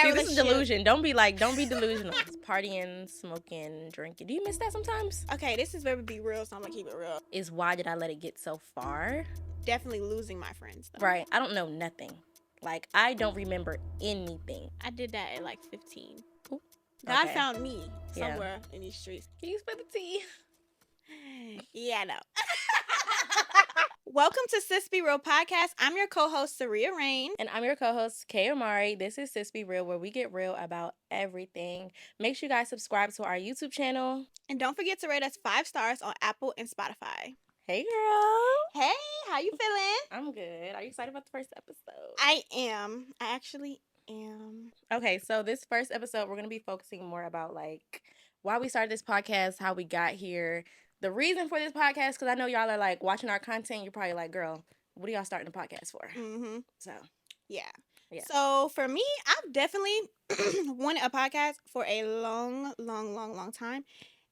See, this is delusion. Don't be delusional. It's partying, smoking, drinking. Do you miss that sometimes? Okay, this is where we be real, so I'm gonna keep it real. Is why did I let it get so far? Definitely losing my friends, though. Right. I don't know nothing. Like, I don't remember anything. I did that at like 15. Ooh. God Okay. found me somewhere in these streets. Can you spill the tea? Yeah, no. Welcome to Sis Be Real Podcast. I'm your co-host, Saria Rain. And I'm your co-host, Kay Amari. This is Sis Be Real, where we get real about everything. Make sure you guys subscribe to our YouTube channel. And don't forget to rate us 5 stars on Apple and Spotify. Hey, girl. Hey, how you feeling? I'm good. Are you excited about the first episode? I am. I actually am. Okay, so this first episode, we're going to be focusing more about, like, why we started this podcast, how we got here, the reason for this podcast, because I know y'all are, like, watching our content. You're probably like, girl, what are y'all starting the podcast for? Mm-hmm. So, yeah. So, for me, I've definitely wanted a podcast for a long time.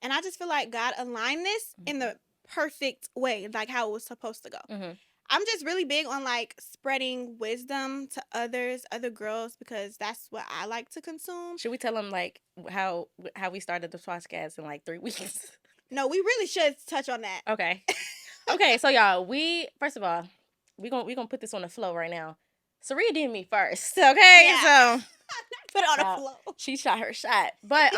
And I just feel like God aligned this in the perfect way, like how it was supposed to go. Mm-hmm. I'm just really big on, like, spreading wisdom to other girls, because that's what I like to consume. Should we tell them, like, how we started the podcast in, like, 3 weeks? No, we really should touch on that. Okay. Okay, so y'all, first of all, we gonna put this on the flow right now. Saria did me first, okay? Yeah. So put it on the flow. She shot her shot. But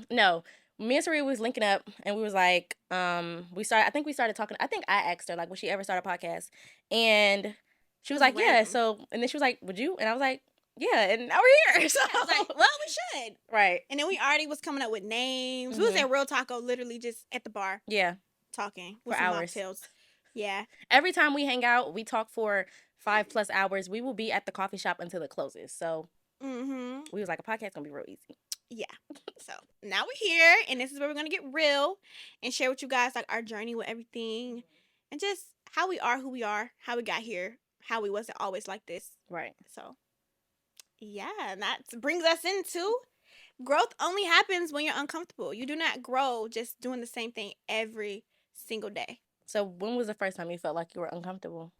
no. Me and Saria was linking up, and we was like, I think we started talking. I think I asked her, like, would she ever start a podcast? And she was like, yeah. So, and then she was like, would you? And I was like, yeah. And now we're here. So I was like, well, we should. Right. And then we already was coming up with names. Mm-hmm. We was at Real Taco, literally just at the bar. Yeah. Talking. For hours. Mocktails. Yeah. Every time we hang out, we talk for 5+ hours. We will be at the coffee shop until it closes. So we was like, a podcast gonna be real easy. Yeah. So now we're here, and this is where we're gonna get real and share with you guys, like, our journey with everything, and just how we are, who we are, how we got here, how we wasn't always like this. Right. So yeah, and that brings us into growth. Only happens when you're uncomfortable. You do not grow just doing the same thing every single day. So when was the first time you felt like you were uncomfortable?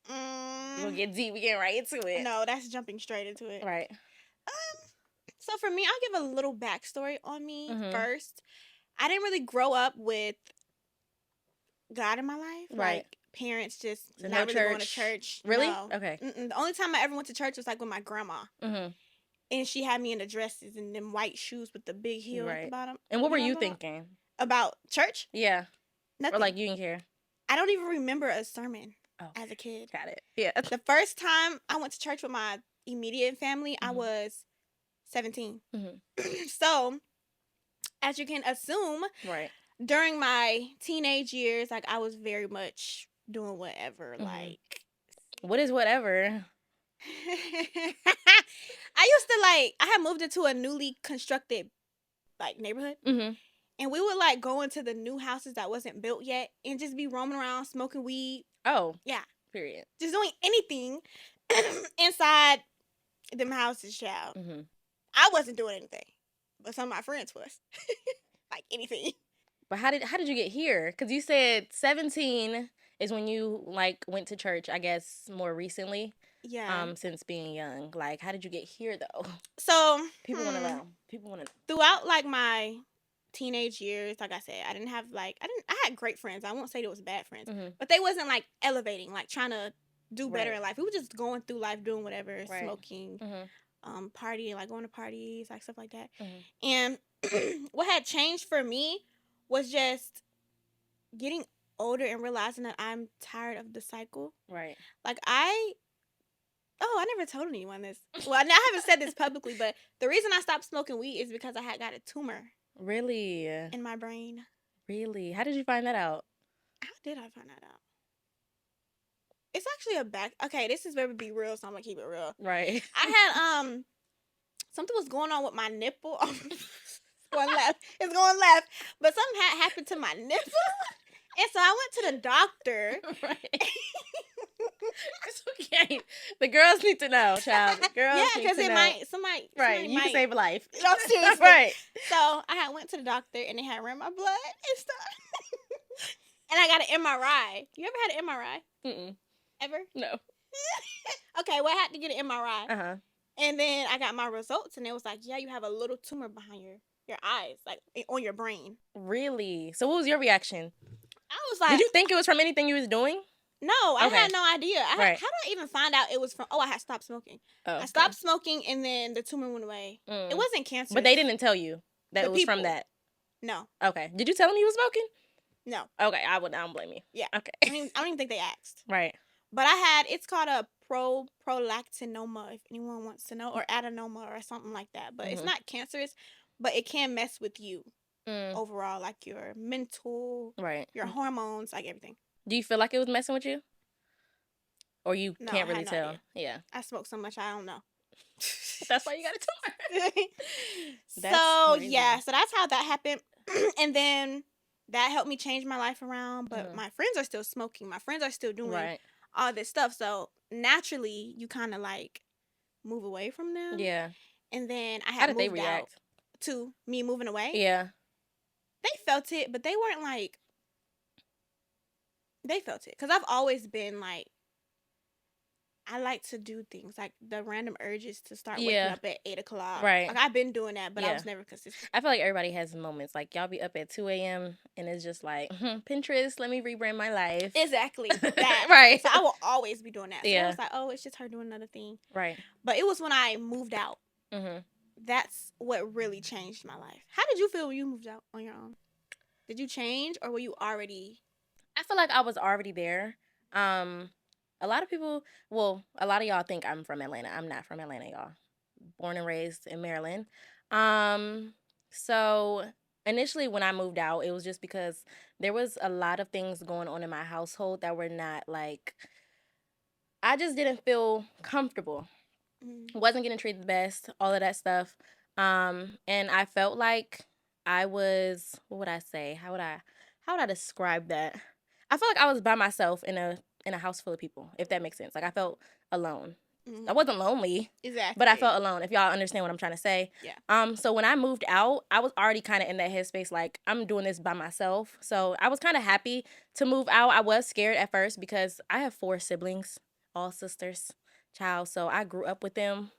We'll get deep. We get right into it. No, that's jumping straight into it. Right. So for me, I'll give a little backstory on me first. I didn't really grow up with God in my life. Right. Like, parents just so not really going to church. Really? No. Okay. The only time I ever went to church was, like, with my grandma. And she had me in the dresses and them white shoes with the big heel at the bottom. And what were you thinking? About church? Yeah. Nothing. Or, like, you didn't care? I don't even remember a sermon as a kid. Got it. Yeah. The first time I went to church with my immediate family, I was 17. So, as you can assume, during my teenage years, like, I was very much doing whatever. Like, what is whatever? I used to, like, I had moved into a newly constructed, like, neighborhood. And we would, like, go into the new houses that wasn't built yet and just be roaming around smoking weed. Oh. Yeah. Period. Just doing anything inside them houses, child. I wasn't doing anything, but some of my friends was. Like, anything. But how did you get here? Because you said 17 is when you, like, went to church, I guess, more recently. Yeah. Since being young. Like, how did you get here, though? So, people want to know. People want to know. Throughout, like, my teenage years, like I said, I had great friends. I won't say it was bad friends, but they wasn't, like, elevating, like, trying to do better in life. We were just going through life, doing whatever, smoking, partying, like, going to parties, like, stuff like that. And what had changed for me was just getting older and realizing that I'm tired of the cycle. Right. Like, I never told anyone this. Well, I haven't said this publicly, but the reason I stopped smoking weed is because I had got a tumor. Really? In my brain. Really? How did you find that out? How did I find that out? It's actually okay, this is where we be real, so I'm gonna keep it real. Right. I had, something was going on with my nipple. It's going left. But something had happened to my nipple. And so I went to the doctor. Right. It's okay. The girls need to know, child. The girls need to know. Yeah, because somebody you can save a life. No, seriously. Right. So I went to the doctor, and they had ran my blood and stuff. And I got an MRI. You ever had an MRI? Mm-mm. Ever? No. Okay, well, I had to get an MRI. And then I got my results, and it was like, yeah, you have a little tumor behind your eyes, like on your brain. Really? So what was your reaction? I was like, did you think it was from anything you was doing? No, I had no idea. How did I even find out it was from? Oh, I had stopped smoking. Oh, okay. I stopped smoking, and then the tumor went away. It wasn't cancer. But they didn't tell you that it was from that? No. Okay. Did you tell them you was smoking? No. Okay, I don't blame you. Yeah. Okay. I don't even think they asked. Right. But it's called a prolactinoma, if anyone wants to know, or adenoma or something like that. But it's not cancerous, but it can mess with you overall, like your mental, your hormones, like everything. Do you feel like it was messing with you? Or you can't really tell? Idea. Yeah. I smoke so much, I don't know. That's why you got a tumor. So, yeah. So that's how that happened. And then that helped me change my life around. But my friends are still smoking. My friends are still doing all this stuff. So, naturally, you kind of like move away from them. Yeah. And then I had How did they react to me moving away? Yeah. They felt it, but they weren't like... They felt it. Because I've always been like... I like to do things like the random urges to start waking up at 8 o'clock. Right. Like I've been doing that, but I was never consistent. I feel like everybody has moments. Like y'all be up at 2 a.m. and it's just like, Pinterest, let me rebrand my life. Exactly. That. Right. So I will always be doing that. So I was like, oh, it's just her doing another thing. Right. But it was when I moved out. That's what really changed my life. How did you feel when you moved out on your own? Did you change or were you already? I feel like I was already there. A lot of people, a lot of y'all think I'm from Atlanta. I'm not from Atlanta, y'all. Born and raised in Maryland. So initially when I moved out, it was just because there was a lot of things going on in my household that were not like, I just didn't feel comfortable. Wasn't getting treated the best, all of that stuff. And I felt like I was, what would I say? How would I describe that? I felt like I was by myself in a house full of people, if that makes sense. Like, I felt alone. I wasn't lonely. Exactly. But I felt alone, if y'all understand what I'm trying to say. Yeah. So when I moved out, I was already kind of in that headspace, like, I'm doing this by myself. So I was kind of happy to move out. I was scared at first because I have 4 siblings, all sisters, child. So I grew up with them.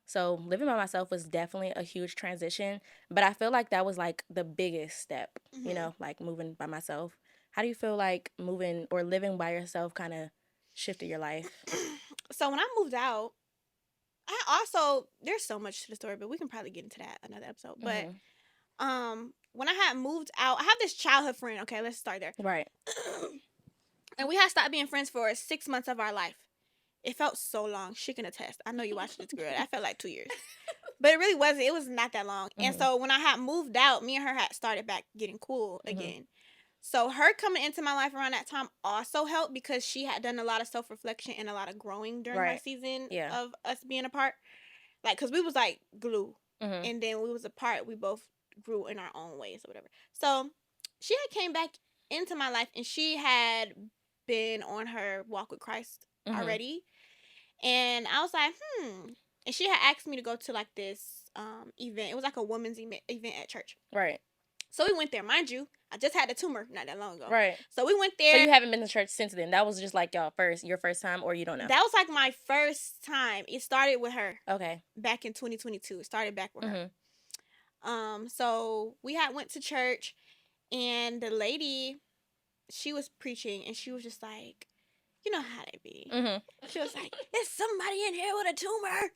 So living by myself was definitely a huge transition. But I feel like that was, like, the biggest step, you know, like, moving by myself. How do you feel like moving or living by yourself kind of shifted your life? So when I moved out, there's so much to the story, but we can probably get into that another episode. But when I had moved out, I have this childhood friend. Okay, let's start there. Right. And we had stopped being friends for 6 months of our life. It felt so long. She can attest. I know you watched this, girl. That felt like 2 years. But it really wasn't. It was not that long. And so when I had moved out, me and her had started back getting cool again. So her coming into my life around that time also helped because she had done a lot of self-reflection and a lot of growing during my season of us being apart. Like, because we was like glue. And then we was apart. We both grew in our own ways or whatever. So she had came back into my life and she had been on her walk with Christ already. And I was like, And she had asked me to go to like this event. It was like a women's event at church. Right. So we went there. Mind you, I just had a tumor not that long ago. Right. So we went there. So you haven't been to church since then? That was just like your first time, or you don't know? That was like my first time. It started with her. Okay. Back in 2022. It started back with her. So we went to church, and the lady, she was preaching, and she was just like, you know how they be. She was like, "There's somebody in here with a tumor."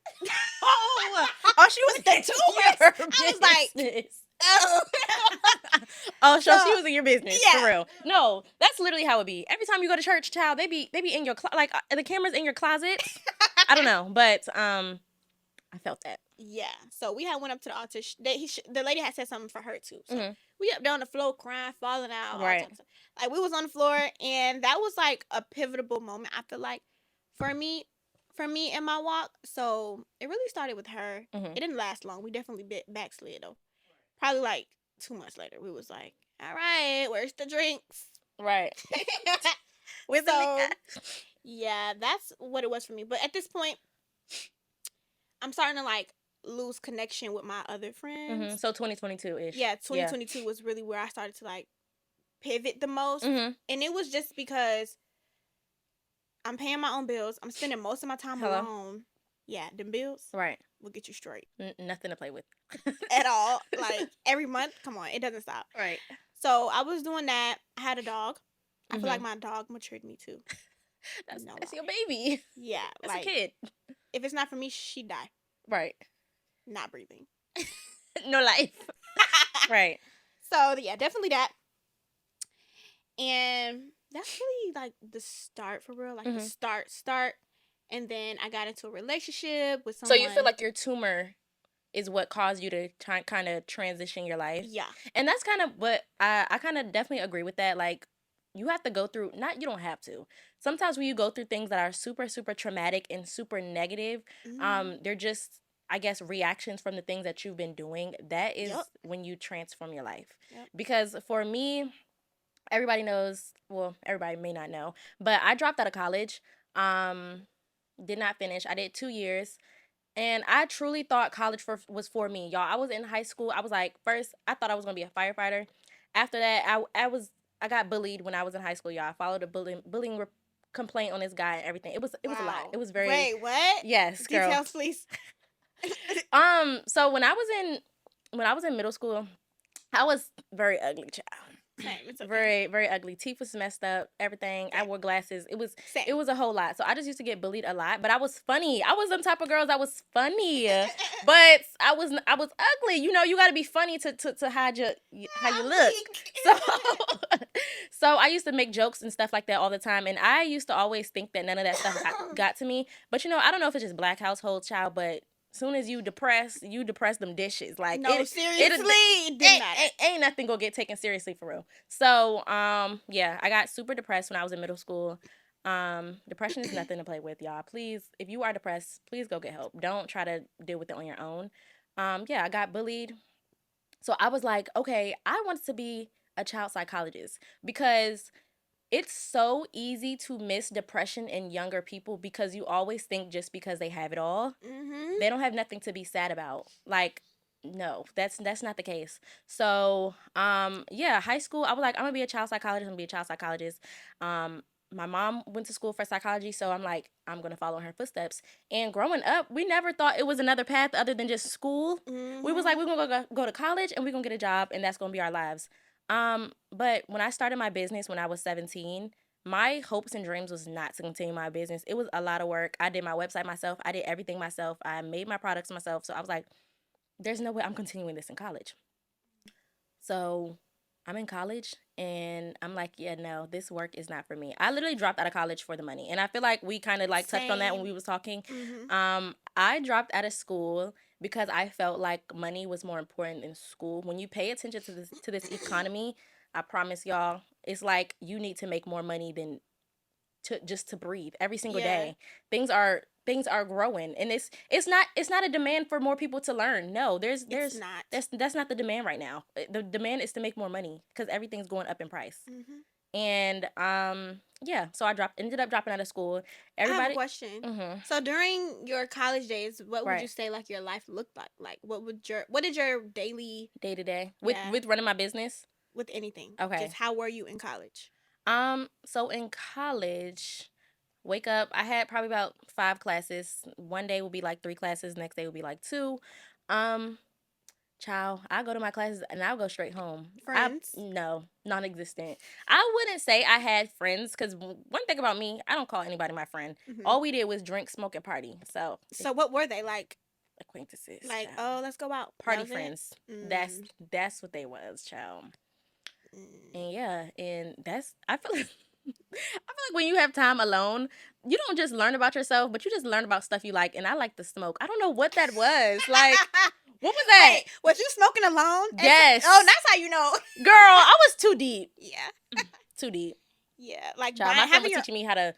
She was the tumor. I was like, so she was in your business, for real. No, that's literally how it be. Every time you go to church, child, they be in your like the cameras in your closet. I don't know, but I felt that. Yeah. So we went up to the altar. The lady had said something for her too. So we up there on the floor crying, falling out. Right. Like we was on the floor, and that was like a pivotal moment. I feel like for me in my walk. So it really started with her. It didn't last long. We definitely backslid though. Probably like 2 months later, we was like, all right, where's the drinks? Right. Where's the liquor? Yeah, that's what it was for me. But at this point, I'm starting to like lose connection with my other friends. So 2022-ish. Yeah, 2022 was really where I started to like pivot the most. And it was just because I'm paying my own bills. I'm spending most of my time alone. Yeah, them bills. Right. Will get you straight. Nothing to play with. At all. Like, every month, come on, it doesn't stop. Right. So, I was doing that. I had a dog. I feel like my dog matured me, too. That's your baby. Yeah. That's like, a kid. If it's not for me, she'd die. Right. Not breathing. No life. Right. So, yeah, definitely that. And that's really, like, the start for real. Like, the start. And then I got into a relationship with someone. So, you feel like your tumor is what caused you to kind of transition your life? Yeah. And that's kind of what I kind of definitely agree with that. Like, you have to go through, you don't have to. Sometimes when you go through things that are super, super traumatic and super negative, they're just, I guess, reactions from the things that you've been doing. That is when you transform your life. Yep. Because for me, everybody knows, well, everybody may not know, but I dropped out of college, did not finish. I did 2 years. And I truly thought college was for me, y'all. I was in high school. I was like, first, I thought I was going to be a firefighter. After that, I got bullied when I was in high school, y'all. I followed a bullying complaint on this guy and everything. It was a lot. It was very... Wait, what? Yes, girl. Details, please. So when I was in middle school, I was very ugly, child. It's okay. Very, very ugly. Teeth was messed up. Everything. Same. I wore glasses. It was a whole lot. So I just used to get bullied a lot. But I was funny. I was them type of girls that was funny. But I was ugly. You know, you got to be funny to hide how you look. So I used to make jokes and stuff like that all the time. And I used to always think that none of that stuff got to me. But you know, I don't know if it's just black household, child, but soon as you depress them dishes. Like, no, seriously, ain't nothing gonna get taken seriously for real. So, yeah, I got super depressed when I was in middle school. Depression is nothing to play with, y'all. Please, if you are depressed, please go get help. Don't try to deal with it on your own. Yeah, I got bullied. So I was like, okay, I wanted to be a child psychologist because it's so easy to miss depression in younger people because you always think just because they have it all, they don't have nothing to be sad about. Like, no, that's not the case. So, yeah, high school, I was like, I'm gonna be a child psychologist. My mom went to school for psychology, so I'm like, I'm gonna follow in her footsteps. And growing up, we never thought it was another path other than just school. We was like, we're gonna go to college and we're gonna get a job, and that's gonna be our lives. But when I started my business when I was 17, my hopes and dreams was not to continue my business. It was a lot of work. I did my website myself. I did everything myself. I made my products myself. So I was like, there's no way I'm continuing this in college. So I'm in college and I'm like, yeah, no, this work is not for me. I literally dropped out of college for the money. And I feel like we kind of like touched on that when we was talking. I dropped out of school because I felt like money was more important than school. When you pay attention to this economy, I promise y'all, it's like you need to make more money than to breathe every single day. Things are growing, and it's not a demand for more people to learn. No, that's not the demand right now. The demand is to make more money because everything's going up in price. And yeah, so I ended up dropping out of school. Everybody, I have a question. So during your college days, what would you say like your life looked like? Like what did your daily day-to-day with running my business? With anything. Okay. Just how were you in college? So in college, wake up, I had probably about 5 classes. One day would be like 3 classes, next day would be like 2. Child, I go to my classes and I'll go straight home. Friends? No, non-existent. I wouldn't say I had friends because one thing about me, I don't call anybody my friend. All we did was drink, smoke, and party. So what were they like? Acquaintances. Like, oh, let's go out. Party friends. That's what they was, child. And yeah, and I feel like when you have time alone, you don't just learn about yourself, but you just learn about stuff you like. And I like to smoke. I don't know what that was. Like, what was that? Wait, was you smoking alone? Yes. Oh, that's how you know. Girl, I was too deep. Yeah. Too deep. Yeah. Like, child, my friend was teaching me how to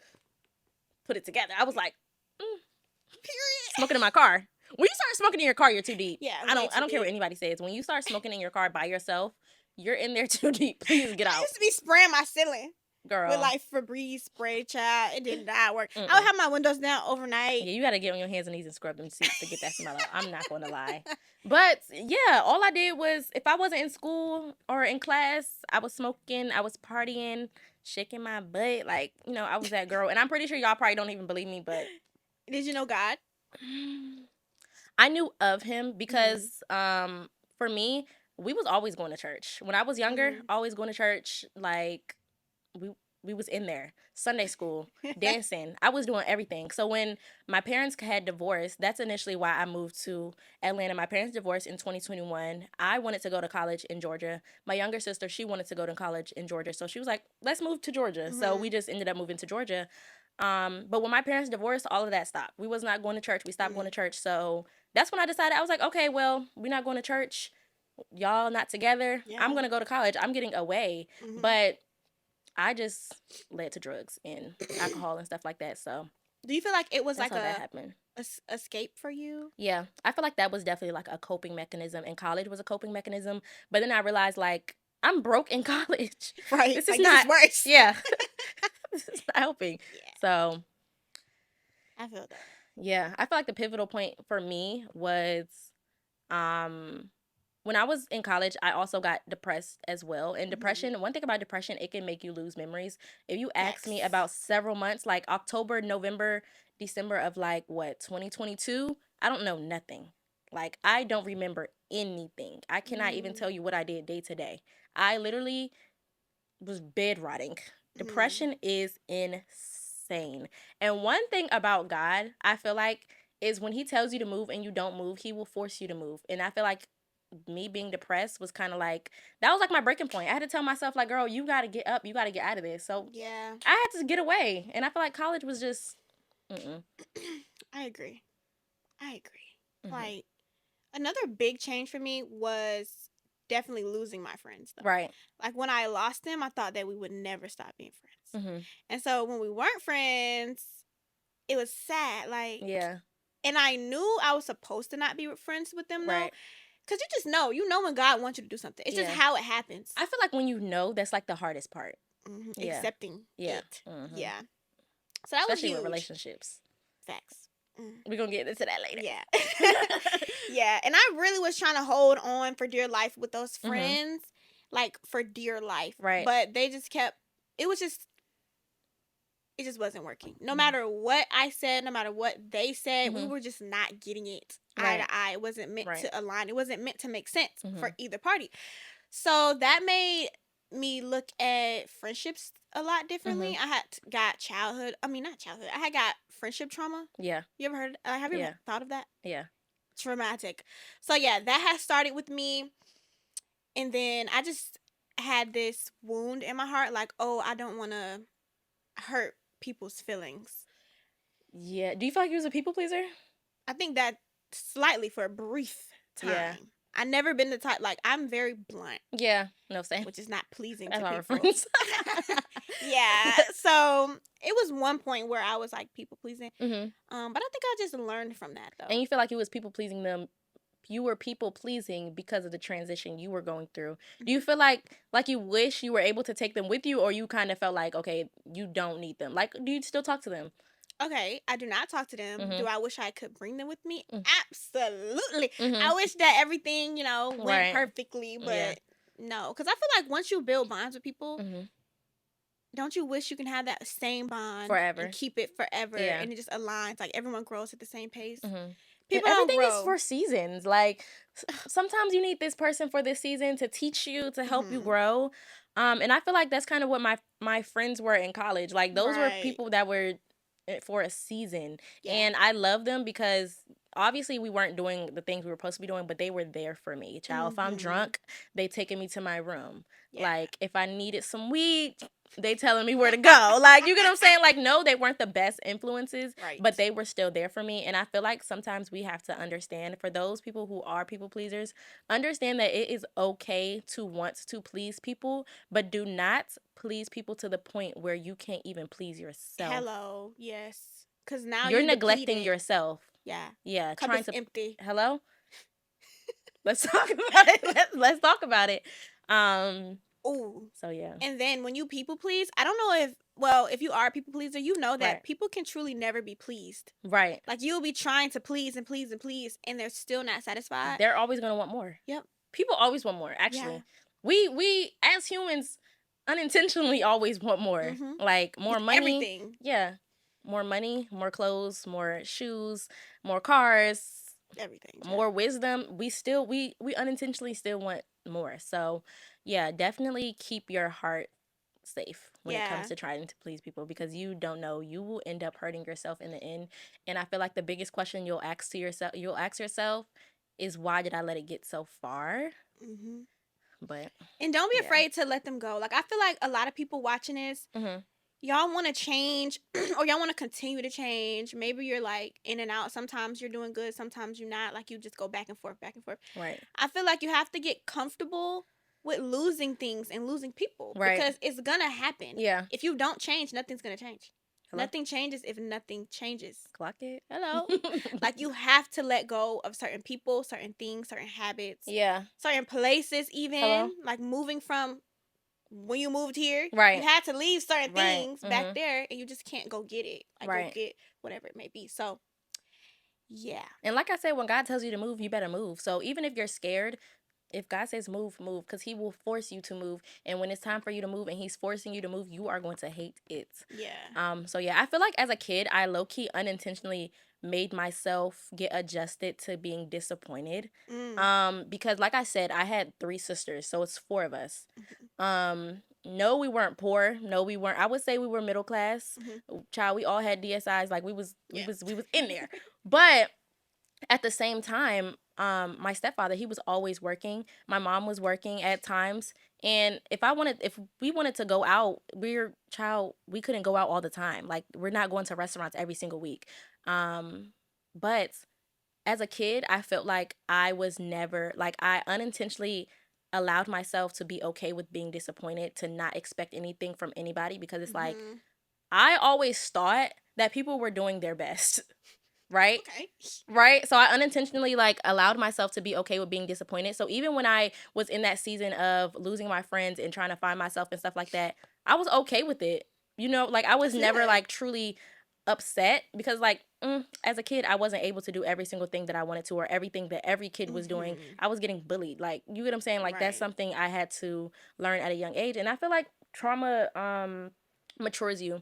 put it together. I was like, period. Smoking in my car. When you start smoking in your car, you're too deep. Yeah. I don't care what anybody says. When you start smoking in your car by yourself, you're in there too deep. Please get out. I used to be spraying my ceiling. Girl. With like Febreze spray, child. It did not work. I would have my windows down overnight. Yeah, you got to get on your hands and knees and scrub them seats to get that smell out. I'm not going to lie. But yeah, all I did was, if I wasn't in school or in class, I was smoking, I was partying, shaking my butt. Like, I was that girl. And I'm pretty sure y'all probably don't even believe me, but. Did you know God? I knew of him because for me, we was always going to church. When I was younger, always going to church. Like we was in there. Sunday school, dancing. I was doing everything. So when my parents had divorced, that's initially why I moved to Atlanta. My parents divorced in 2021. I wanted to go to college in Georgia. My younger sister, she wanted to go to college in Georgia. So she was like, let's move to Georgia. So we just ended up moving to Georgia. But when my parents divorced, all of that stopped. We was not going to church. We stopped going to church. So that's when I decided, I was like, okay, well, we're not going to church. Y'all not together. Yeah. I'm going to go to college. I'm getting away. But I just led to drugs and alcohol and stuff like that. So do you feel like it was like a escape for you? Yeah. I feel like that was definitely like a coping mechanism, and college was a coping mechanism. But then I realized, like, I'm broke in college. Right. This is not worse. Yeah. This is not helping. Yeah. So I feel that. Yeah. I feel like the pivotal point for me was when I was in college, I also got depressed as well. And depression, one thing about depression, it can make you lose memories. If you ask me about several months, like October, November, December of 2022, I don't know nothing. Like, I don't remember anything. I cannot even tell you what I did day to day. I literally was bedrotting. Depression is insane. And one thing about God, I feel like, is when he tells you to move and you don't move, he will force you to move. And I feel like me being depressed was kind of like, that was like my breaking point. I had to tell myself, like, girl, you got to get up. You got to get out of this. So yeah, I had to get away. And I feel like college was just, I agree. Like, another big change for me was definitely losing my friends, though. Right. Like, when I lost them, I thought that we would never stop being friends. And so when we weren't friends, it was sad. Like, yeah. And I knew I was supposed to not be friends with them, though. Because you know when God wants you to do something. It's just how it happens. I feel like when you know, that's like the hardest part. Yeah. Accepting it. Yeah. So that especially was huge. With relationships. Facts. We're going to get into that later. Yeah. Yeah. And I really was trying to hold on for dear life with those friends. Like, for dear life. Right. But they just kept, it just wasn't working. No matter what I said, no matter what they said, we were just not getting it eye to eye. It wasn't meant to align. It wasn't meant to make sense for either party. So that made me look at friendships a lot differently. I had got I had got friendship trauma. Yeah. You ever heard? Have you ever thought of that? Yeah. Traumatic. So yeah, that has started with me. And then I just had this wound in my heart. Like, oh, I don't want to hurt people's feelings. Yeah. Do you feel like you was a people pleaser? I think that slightly for a brief time. Yeah. I never been the type, like, I'm very blunt. Yeah. No, same. Which is not pleasing to people. Our friends. Yeah. So it was one point where I was like people pleasing. But I think I just learned from that, though. And you feel like you was people pleasing them. You were people pleasing because of the transition you were going through. Do you feel like you wish you were able to take them with you, or you kind of felt like, okay, you don't need them? Like, do you still talk to them? Okay, I do not talk to them. Do I wish I could bring them with me? Absolutely. I wish that everything, went perfectly, but no. Because I feel like once you build bonds with people, don't you wish you can have that same bond forever and keep it forever? Yeah. And it just aligns, like everyone grows at the same pace. People everything is for seasons. Like, sometimes you need this person for this season to teach you, to help you grow. And I feel like that's kind of what my friends were in college. Like, those were people that were for a season. Yeah. And I love them because obviously we weren't doing the things we were supposed to be doing, but they were there for me. Child, if I'm drunk, they taking me to my room. Yeah. Like, if I needed some weed, they telling me where to go. Like, you get what I'm saying? Like, no, they weren't the best influences, but they were still there for me. And I feel like sometimes we have to understand, for those people who are people pleasers, understand that it is okay to want to please people, but do not please people to the point where you can't even please yourself. Hello, yes. Because now you're neglecting yourself. Yeah. Yeah. Cup is empty. Hello? Let's talk about it. Let's talk about it. Ooh. So, yeah. And then when you people please, I don't know if you are a people pleaser, you know that people can truly never be pleased. Right. Like, you'll be trying to please and please and please, and they're still not satisfied. They're always going to want more. Yep. People always want more, actually. Yeah. We as humans unintentionally always want more. Like, more money. Everything. Yeah. more money, more clothes, more shoes, more cars, everything, more wisdom. We unintentionally still want more. So yeah, definitely keep your heart safe when it comes to trying to please people, because you don't know, you will end up hurting yourself in the end. And I feel like the biggest question you'll ask yourself is, why did I let it get so far? Mm-hmm. But and don't be afraid to let them go. Like, I feel like a lot of people watching this, y'all want to change or y'all want to continue to change. Maybe you're like in and out. Sometimes you're doing good, sometimes you're not. Like, you just go back and forth, back and forth. Right. I feel like you have to get comfortable with losing things and losing people, because it's gonna happen. Yeah. If you don't change, nothing's gonna change. Hello? Nothing changes if nothing changes. Clock it. Hello. Like, you have to let go of certain people, certain things, certain habits. Yeah. Certain places even. Hello? Like, moving from when you moved here. Right. You had to leave certain things back there, and you just can't go get it. Like, go get whatever it may be. So, yeah. And like I said, when God tells you to move, you better move. So even if you're scared, if God says move, move, because he will force you to move. And when it's time for you to move and he's forcing you to move, you are going to hate it. Yeah. So yeah, I feel like as a kid, I low-key unintentionally made myself get adjusted to being disappointed. Because like I said, I had 3 sisters, so it's 4 of us. No, we weren't poor. No, we weren't. I would say we were middle class. Child, we all had DSIs. Like, we was in there. But at the same time, my stepfather, he was always working. My mom was working at times. And if we wanted to go out, we couldn't go out all the time. Like, we're not going to restaurants every single week. But as a kid, I felt like I was never, like, I unintentionally allowed myself to be okay with being disappointed, to not expect anything from anybody, because it's like, I always thought that people were doing their best. Right? Okay. Right? So I unintentionally, like, allowed myself to be okay with being disappointed. So even when I was in that season of losing my friends and trying to find myself and stuff like that, I was okay with it. You know, like, I was never, like, truly upset, because, like, as a kid, I wasn't able to do every single thing that I wanted to, or everything that every kid was doing. I was getting bullied. Like, you get what I'm saying? Like, that's something I had to learn at a young age. And I feel like trauma matures you,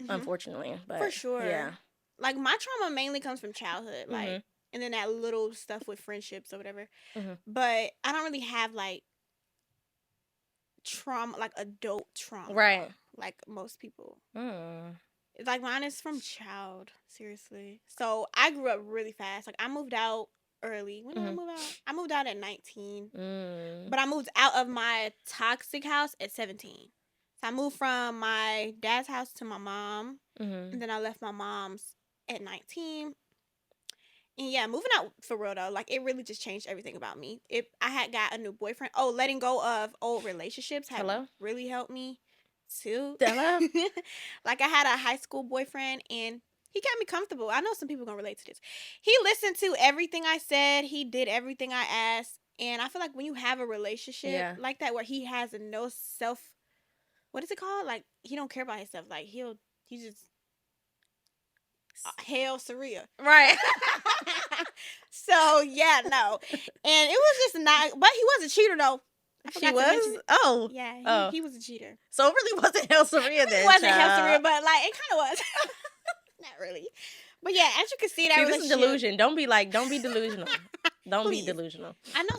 unfortunately. But for sure. Yeah. Like, my trauma mainly comes from childhood, like, and then that little stuff with friendships or whatever. But I don't really have, like, trauma, like adult trauma, right? Like most people. It's like, mine is from child, seriously. So I grew up really fast. Like, I moved out early. When did I move out? I moved out at 19, but I moved out of my toxic house at 17. So I moved from my dad's house to my mom, and then I left my mom's at 19. And yeah, moving out, for real though, like, it really just changed everything about me. I had got a new boyfriend. Oh, letting go of old relationships had really helped me too. Like, I had a high school boyfriend, and he kept me comfortable. I know some people gonna relate to this. He listened to everything I said. He did everything I asked. And I feel like when you have a relationship like that, where he has no self, what is it called? Like, he don't care about himself. Like, he just Hail Saria. Right. So, yeah, no. And it was just not, but he was a cheater, though. She was? Oh. Yeah, he was a cheater. So it really wasn't Hail Saria then. It wasn't Hail Saria, but, like, it kind of was. Not really. But yeah, as you can see, this is delusion. Don't be delusional. Don't be delusional. I know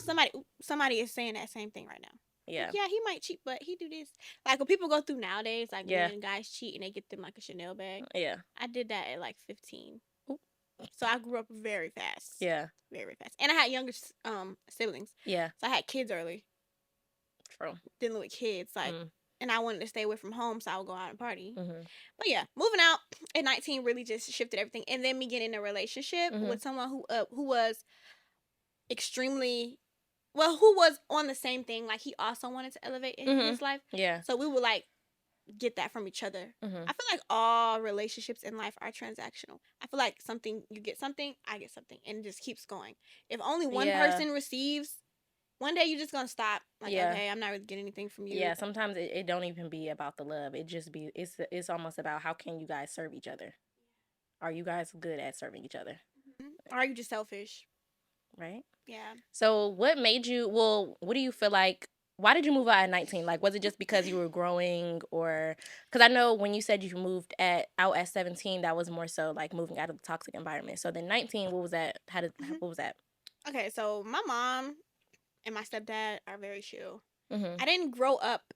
somebody is saying that same thing right now. Yeah. Like, yeah, he might cheat, but he do this. Like, what people go through nowadays, like, when guys cheat and they get them, like, a Chanel bag. Yeah. I did that at, like, 15. Ooh. So I grew up very fast. Yeah. Very fast. And I had younger siblings. Yeah. So I had kids early. True. Dealing with kids, like, and I wanted to stay away from home, so I would go out and party. But yeah, moving out at 19 really just shifted everything. And then me getting in a relationship with someone who was extremely, well, who was on the same thing. Like, he also wanted to elevate in his life. Yeah. So we would, like, get that from each other. I feel like all relationships in life are transactional. I feel like you get something, I get something, and it just keeps going. If only one person receives, one day you're just gonna stop. Like, okay, I'm not really getting anything from you. Yeah, sometimes it don't even be about the love. It just be, it's almost about, how can you guys serve each other? Are you guys good at serving each other? Are you just selfish? Right? Yeah. So what do you feel like why did you move out at 19? Like, was it just because you were growing, or because I know when you said you moved out at 17, that was more so like moving out of the toxic environment. So then 19, what was that? What was that? Okay, so my mom and my stepdad are very chill. Mm-hmm. I didn't grow up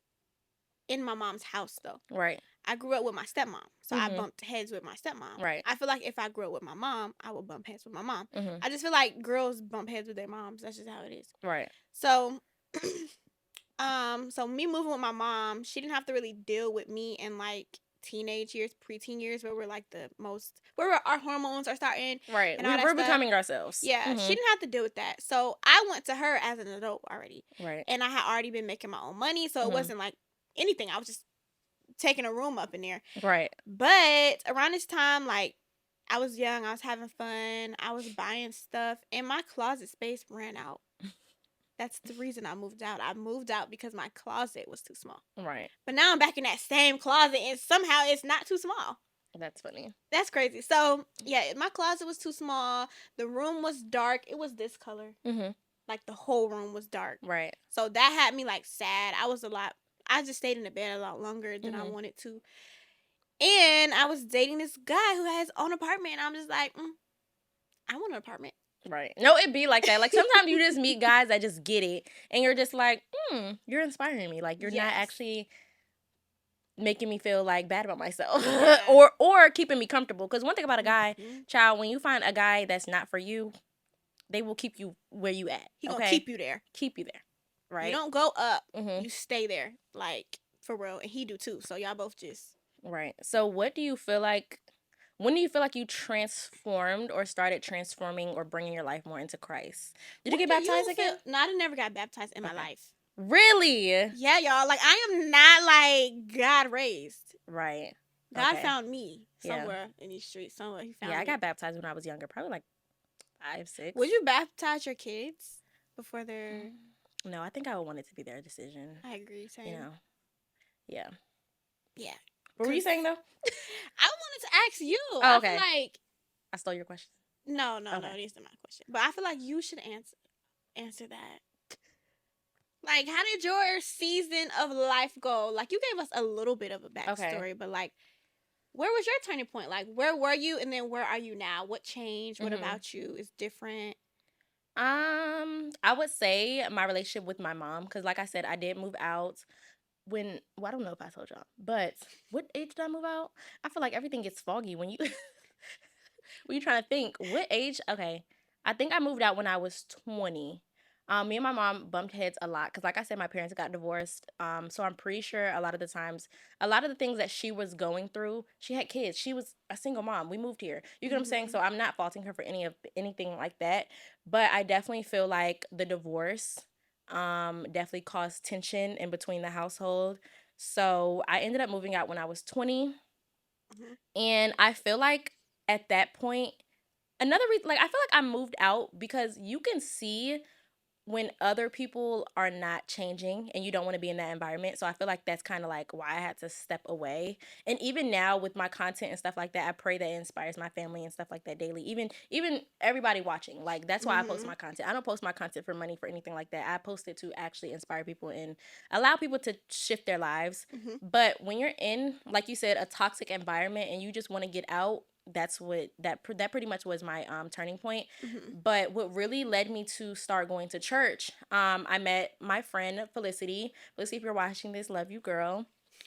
in my mom's house though. Right. I grew up with my stepmom, so I Mm-hmm. bumped heads with my stepmom. Right. I feel like if I grew up with my mom, I would bump heads with my mom. Mm-hmm. I just feel like girls bump heads with their moms. That's just how it is. Right. So, so me moving with my mom, she didn't have to really deal with me in like teenage years, preteen years, where we're like where our hormones are starting. Right. And all that We're stuff. becoming ourselves. Yeah, Mm-hmm. she didn't have to deal with that. So I went to her as an adult already. Right. And I had already been making my own money, so it wasn't like anything. I was just taking a room up in there. Right. But around this time, like, I was young, I was having fun, I was buying stuff, and my closet space ran out. That's the reason I moved out. I moved out because my closet was too small. Right. But now I'm back in that same closet, and somehow it's not too small. That's funny. That's crazy. So, yeah, my closet was too small. The room was dark. It was this color. Mm-hmm. Like, the whole room was dark. Right. So that had me, like, sad. I just stayed in the bed a lot longer than I wanted to. And I was dating this guy who has his own apartment. And I'm just like, I want an apartment. Right. No, it be like that. Like, sometimes you just meet guys that just get it. And you're just like, you're inspiring me. Like, you're not actually making me feel, like, bad about myself. Yeah. or keeping me comfortable. Because one thing about a guy, child, when you find a guy that's not for you, they will keep you where you at. He gonna keep you there. Keep you there. Right. You don't go up. Mm-hmm. You stay there. Like, for real. And he do too. So y'all both just... Right. So what do you feel like, when do you feel like you transformed or started transforming or bringing your life more into Christ? Did you get baptized again? No, I never got baptized in my life. Really? Yeah, y'all. Like, I am not, like, God raised. Right. God found me somewhere in these streets. Somewhere he found me. Yeah, I got baptized when I was younger. Probably like 5, 6. Would you baptize your kids before they're... No, I think I would want it to be their decision. I agree. Same. You know. Yeah. Yeah. What were you saying, though? I wanted to ask you. Oh, okay. I feel like... I stole your question. No, it isn't my question. But I feel like you should answer that. Like, how did your season of life go? Like, you gave us a little bit of a backstory, but, like, where was your turning point? Like, where were you, and then where are you now? What changed? What about you is different? I would say my relationship with my mom, because, like I said, I did move out when, I don't know if I told y'all, but what age did I move out? I feel like everything gets foggy when you when you're trying to think. What age? Okay, I think I moved out when I was 20. Me and my mom bumped heads a lot because, like I said, my parents got divorced. So I'm pretty sure a lot of the times, a lot of the things that she was going through, she had kids. She was a single mom. We moved here. You get what I'm saying? So I'm not faulting her for anything like that. But I definitely feel like the divorce definitely caused tension in between the household. So I ended up moving out when I was 20. And I feel like at that point, another reason, like, I feel like I moved out because you can see when other people are not changing and you don't want to be in that environment. So I feel like that's kind of like why I had to step away. And even now with my content and stuff like that, I pray that it inspires my family and stuff like that daily. Even everybody watching. Like, that's why I post my content. I don't post my content for money, for anything like that. I post it to actually inspire people and allow people to shift their lives. But when you're in, like you said, a toxic environment and you just want to get out, that's what that pretty much was my turning point. But what really led me to start going to church, I met my friend Felicity. Felicity, if you're watching this, love you, girl.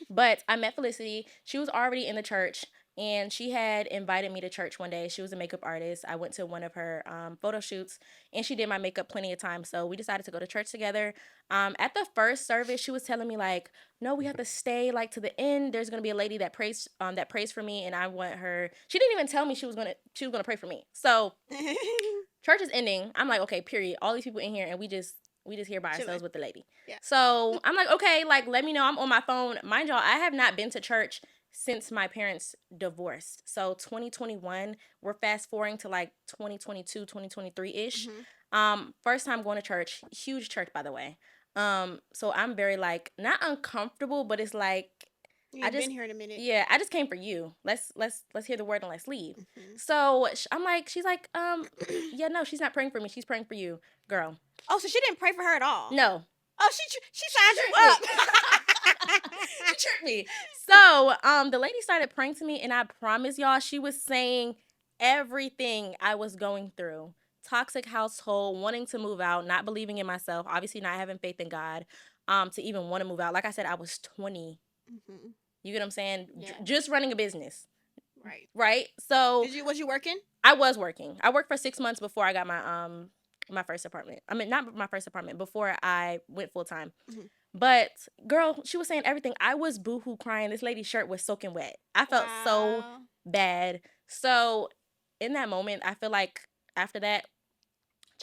But I met Felicity. She was already in the church, and she had invited me to church one day. She was a makeup artist. I went to one of her photo shoots, and she did my makeup plenty of times. So we decided to go to church together. At the first service, she was telling me, like, no, we have to stay, like, to the end. There's gonna be a lady that prays for me, and I want her. She didn't even tell me she was gonna pray for me. So church is ending. I'm like, okay, period. All these people in here, and we just here by ourselves with the lady. Yeah. So I'm like, okay, like, let me know. I'm on my phone. Mind y'all, I have not been to church since my parents divorced. So 2021, we're fast forwarding to like 2022, 2023-ish. First time going to church, huge church, by the way. So I'm very, like, not uncomfortable, but it's like, You've been here in a minute. Yeah, I just came for you. Let's hear the word and let's leave. So I'm like, she's like, yeah, no, she's not praying for me. She's praying for you, girl. Oh, so she didn't pray for her at all? No. Oh, she signed you up. She tricked me. So, the lady started praying to me, and I promise y'all, she was saying everything I was going through. Toxic household, wanting to move out, not believing in myself, obviously not having faith in God, to even want to move out. Like I said, I was 20. Mm-hmm. You get what I'm saying? Yeah. Just running a business. Right. Right? So was you working? I was working. I worked for 6 months before I got my first apartment. I mean, not my first apartment, before I went full time. Mm-hmm. But girl, she was saying everything. I was boohoo crying. This lady's shirt was soaking wet. I felt so bad. So in that moment, I feel like after that,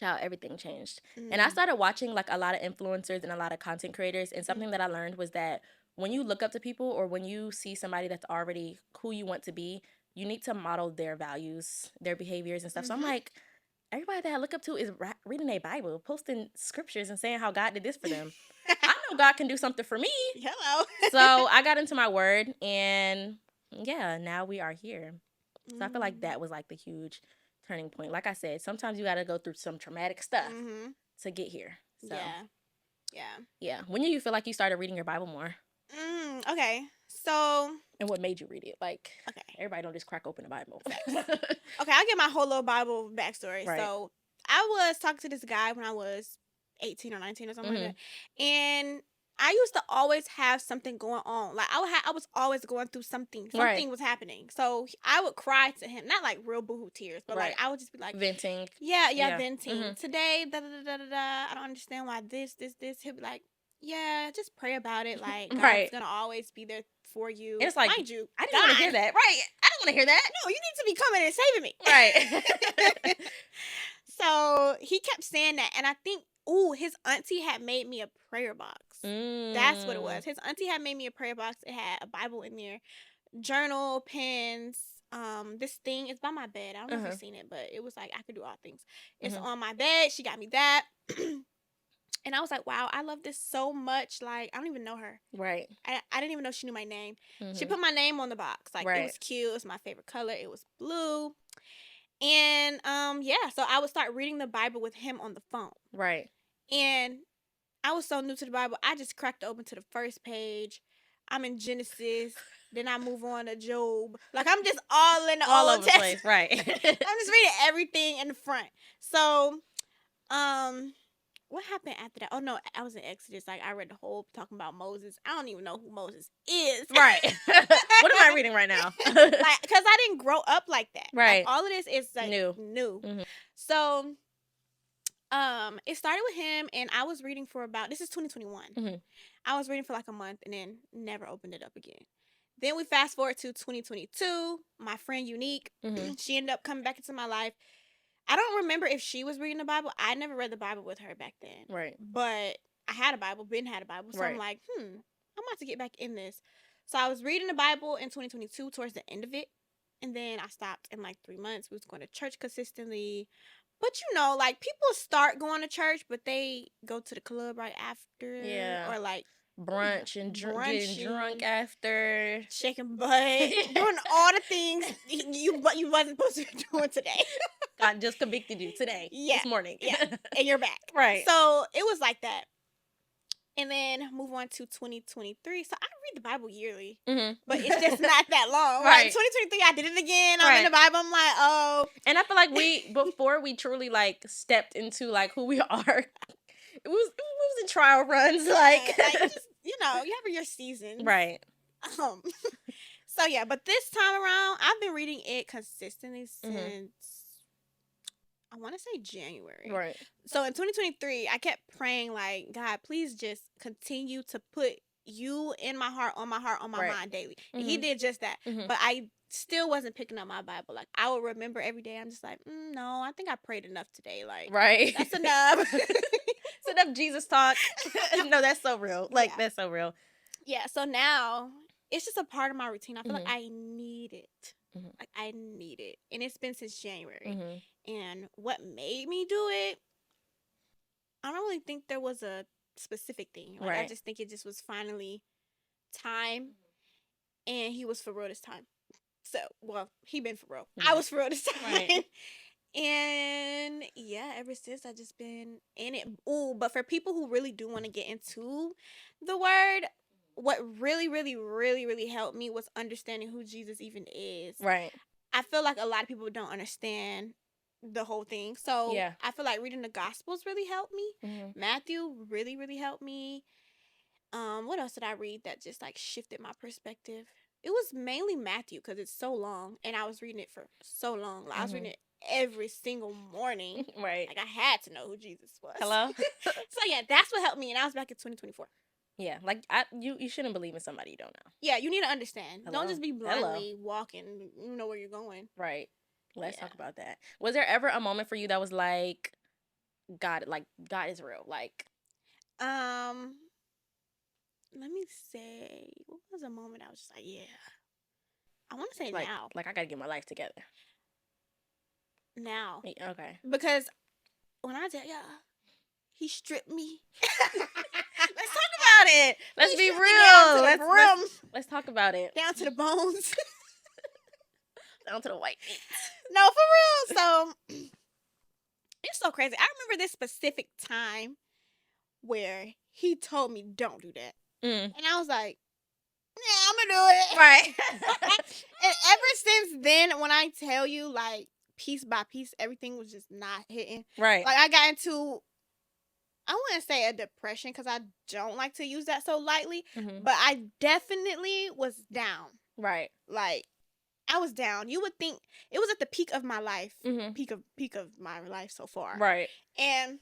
child, everything changed. Mm. And I started watching like a lot of influencers and a lot of content creators. And something that I learned was that when you look up to people or when you see somebody that's already who you want to be, you need to model their values, their behaviors and stuff. Mm-hmm. So I'm like, everybody that I look up to is reading a Bible, posting scriptures and saying how God did this for them. I know God can do something for me. Hello. So I got into my word, and yeah, now we are here. So I feel like that was like the huge turning point. Like I said, sometimes you got to go through some traumatic stuff to get here. So, yeah. When did you feel like you started reading your Bible more? Okay. So. And what made you read it? Like, okay, everybody don't just crack open the Bible. Okay, I'll get my whole little Bible backstory. Right. So I was talking to this guy when I was 18 or 19 or something like that. And I used to always have something going on. Like, I was always going through something. Something was happening. So I would cry to him. Not like real boohoo tears, but like I would just be like. Venting. Yeah, venting. Mm-hmm. Today, I don't understand why this. He'll be like, yeah, just pray about it. Like, God's going to always be there for you. It's like, mind you, I didn't want to hear that. Right. I don't want to hear that. No, you need to be coming and saving me. Right. So he kept saying that. And I think, his auntie had made me a prayer box. That's what it was. His auntie had made me a prayer box. It had a Bible in there, journal, pens. This thing is by my bed. I don't know if you've seen it, but it was like I could do all things. It's on my bed. She got me that. And I was like, wow, I love this so much. Like, I don't even know her. Right. I didn't even know she knew my name. She put my name on the box. Like, it was cute. It was my favorite color. It was blue. And, so I would start reading the Bible with him on the phone. Right. And I was so new to the Bible. I just cracked open to the first page. I'm in Genesis. Then I move on to Job. Like, I'm just all in the all Old over the place. Right. I'm just reading everything in the front. So, what happened after that? Oh, no, I was in Exodus. Like, I read the whole talking about Moses. I don't even know who Moses is. Right. What am I reading right now? Like, because I didn't grow up like that. Right. Like, all of this is, like, new. Mm-hmm. So, it started with him, and I was reading for this is 2021. Mm-hmm. I was reading for, like, a month, and then never opened it up again. Then we fast forward to 2022. My friend Unique, she ended up coming back into my life. I don't remember if she was reading the Bible. I never read the Bible with her back then. Right. But I had a Bible. Ben had a Bible. So I'm like, I'm about to get back in this. So I was reading the Bible in 2022 towards the end of it. And then I stopped in like 3 months. We was going to church consistently. But like people start going to church, but they go to the club right after. Yeah. Or like. Brunch and getting drunk after. Shaking butt. Doing all the things you wasn't supposed to be doing today. God just convicted you today. This morning. Yeah. And you're back. Right. So it was like that. And then move on to 2023. So I read the Bible yearly. Mm-hmm. But it's just not that long. Right. Like 2023, I did it again. I'm in the Bible. I'm like, oh. And I feel like before we truly like stepped into like who we are, it was in trial runs. Like just, you have your seasons. Right. So yeah, but this time around, I've been reading it consistently since I want to say January. Right. So in 2023, I kept praying like, God, please just continue to put you in my heart, on my mind daily. And he did just that. Mm-hmm. But I still wasn't picking up my Bible. Like, I would remember every day. I'm just like, no, I think I prayed enough today. Like, that's enough. It's enough Jesus talk. No, that's so real. Like, that's so real. Yeah, so now it's just a part of my routine. I feel like I need it. Mm-hmm. Like, I need it. And it's been since January. Mm-hmm. And what made me do it, I don't really think there was a specific thing. Like, I just think it just was finally time. And he was for real this time. So, well, he been for real. Mm-hmm. I was for real this time. Right. And yeah, ever since I just been in it. Ooh, but for people who really do want to get into the word, what really, really, really, really helped me was understanding who Jesus even is. Right. I feel like a lot of people don't understand the whole thing. So I feel like reading the Gospels really helped me. Mm-hmm. Matthew really, really helped me. What else did I read that just like shifted my perspective? It was mainly Matthew because it's so long, and I was reading it for so long. Like, I was reading it every single morning. Right. Like I had to know who Jesus was. Hello. So yeah, that's what helped me, and I was back in 2024. Yeah, like you shouldn't believe in somebody you don't know. Yeah, you need to understand. Hello? Don't just be blindly walking. You know where you're going. Right. Let's talk about that. Was there ever a moment for you that was like, God is real? Like, let me say, what was a moment I was just like, yeah. I want to say now. Like, I gotta get my life together. Now. Okay. Because when I tell y'all, he stripped me. Let's talk about it. Let's be real. Let's talk about it. Down to the bones. Down to the white meat. No, for real. So, it's so crazy. I remember this specific time where he told me, don't do that. And I was like, yeah, I'm going to do it. Right. And ever since then, when I tell you, like, piece by piece, everything was just not hitting. Right. Like, I got into, I wouldn't say a depression because I don't like to use that so lightly, but I definitely was down. Right. Like, I was down. You would think it was at the peak of my life, peak of my life so far. Right. And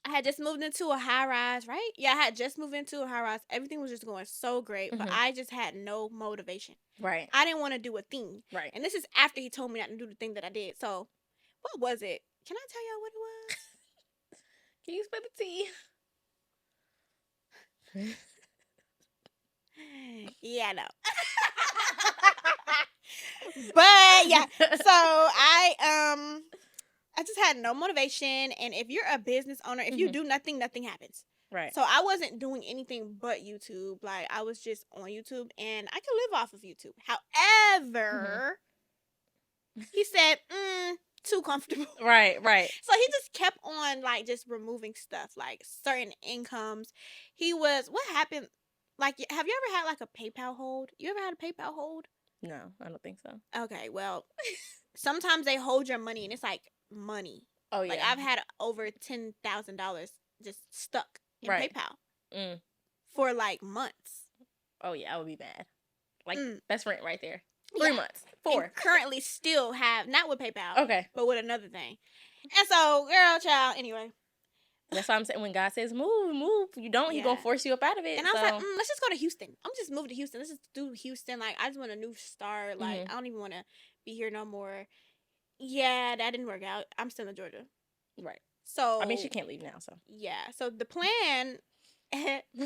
I had just moved into a high rise, right? Yeah, I had just moved into a high rise. Everything was just going so great, but I just had no motivation. Right. I didn't want to do a thing. Right. And this is after he told me not to do the thing that I did. So, what was it? Can I tell y'all what it was? Can you spill the tea? Yeah, no. But yeah, so I just had no motivation, and if you're a business owner, if you do nothing happens. Right. So I wasn't doing anything but YouTube. Like, I was just on YouTube, and I could live off of YouTube. However, he said, too comfortable. Right. So he just kept on, like, just removing stuff, like certain incomes. What happened? Like, have you ever had, like, a PayPal hold? You ever had a PayPal hold? No, I don't think so. Okay, well, sometimes they hold your money, and it's, like, money. Oh, yeah. Like, I've had over $10,000 just stuck in PayPal for, like, months. Oh, yeah, I would be mad. Like, that's rent right there. 3 months. 4. And currently still have, not with PayPal. Okay. But with another thing. And so, girl, child, anyway. That's why I'm saying when God says move, you don't, He's going to force you up out of it. And I was like, let's just go to Houston. I'm just moving to Houston. Let's just do Houston. Like, I just want a new start. Like, I don't even want to be here no more. Yeah, that didn't work out. I'm still in Georgia. Right. So. I mean, she can't leave now, so. Yeah. So the plan,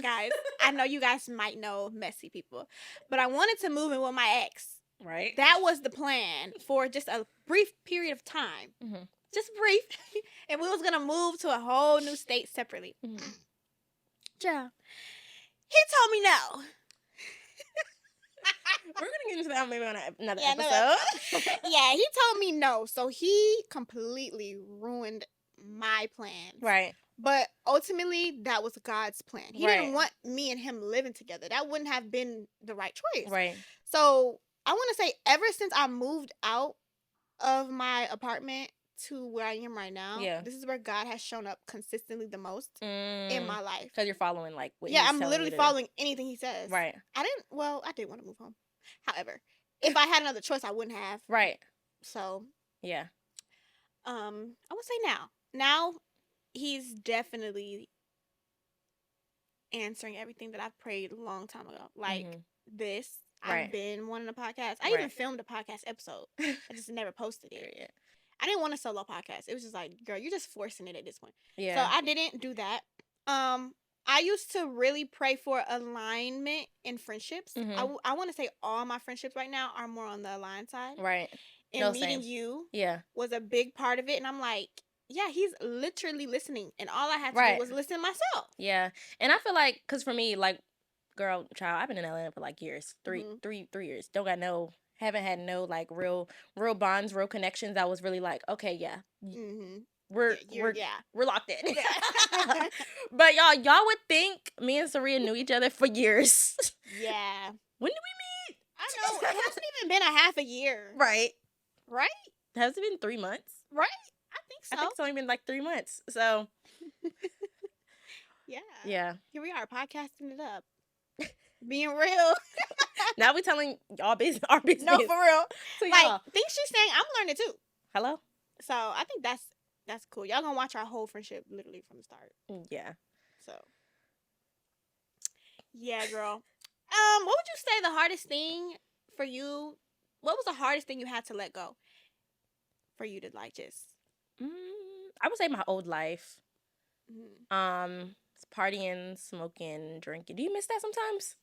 guys, I know you guys might know messy people, but I wanted to move in with my ex. Right. That was the plan for just a brief period of time. Just brief. And we was going to move to a whole new state separately. Yeah. He told me no. We're going to get into that maybe on another episode. Yeah, he told me no. So he completely ruined my plans. Right. But ultimately, that was God's plan. He didn't want me and him living together. That wouldn't have been the right choice. Right. So I want to say ever since I moved out of my apartment to where I am right now, this is where God has shown up consistently the most in my life. Because you're following like what I'm literally following anything he says. Right. I did want to move home. However, if I had another choice, I wouldn't have. Right. So. Yeah. I would say now. Now, he's definitely answering everything that I've prayed a long time ago. Like this. I've been wanting a podcast. I even filmed a podcast episode. I just never posted it. Yeah. I didn't want a solo podcast. It was just like, girl, you're just forcing it at this point. Yeah. So I didn't do that. I used to really pray for alignment in friendships. I want to say all my friendships right now are more on the aligned side. Right. And meeting you was a big part of it. And I'm like, yeah, he's literally listening. And all I had to do was listen to myself. Yeah. And I feel like, because for me, like, girl, child, I've been in Atlanta for like years. 3 years. Don't got no haven't had no like real bonds, real connections. I was really like, okay, yeah. Mm-hmm. We're locked in. But y'all would think me and Saria knew each other for years. Yeah. When did we meet? I know. It hasn't even been a half a year. Right. Has it been 3 months? Right. I think so. I think it's only been like 3 months. So. Yeah. Yeah. Here we are podcasting it up. Being real. Now we telling our business. No, for real. So like, things she's saying, I'm learning too. Hello? So I think that's cool. Y'all gonna watch our whole friendship literally from the start. Yeah. So. Yeah, girl. What would you say the hardest thing for you? What was the hardest thing you had to let go? For you to like just. I would say my old life. Mm-hmm. Partying, smoking, drinking. Do you miss that sometimes?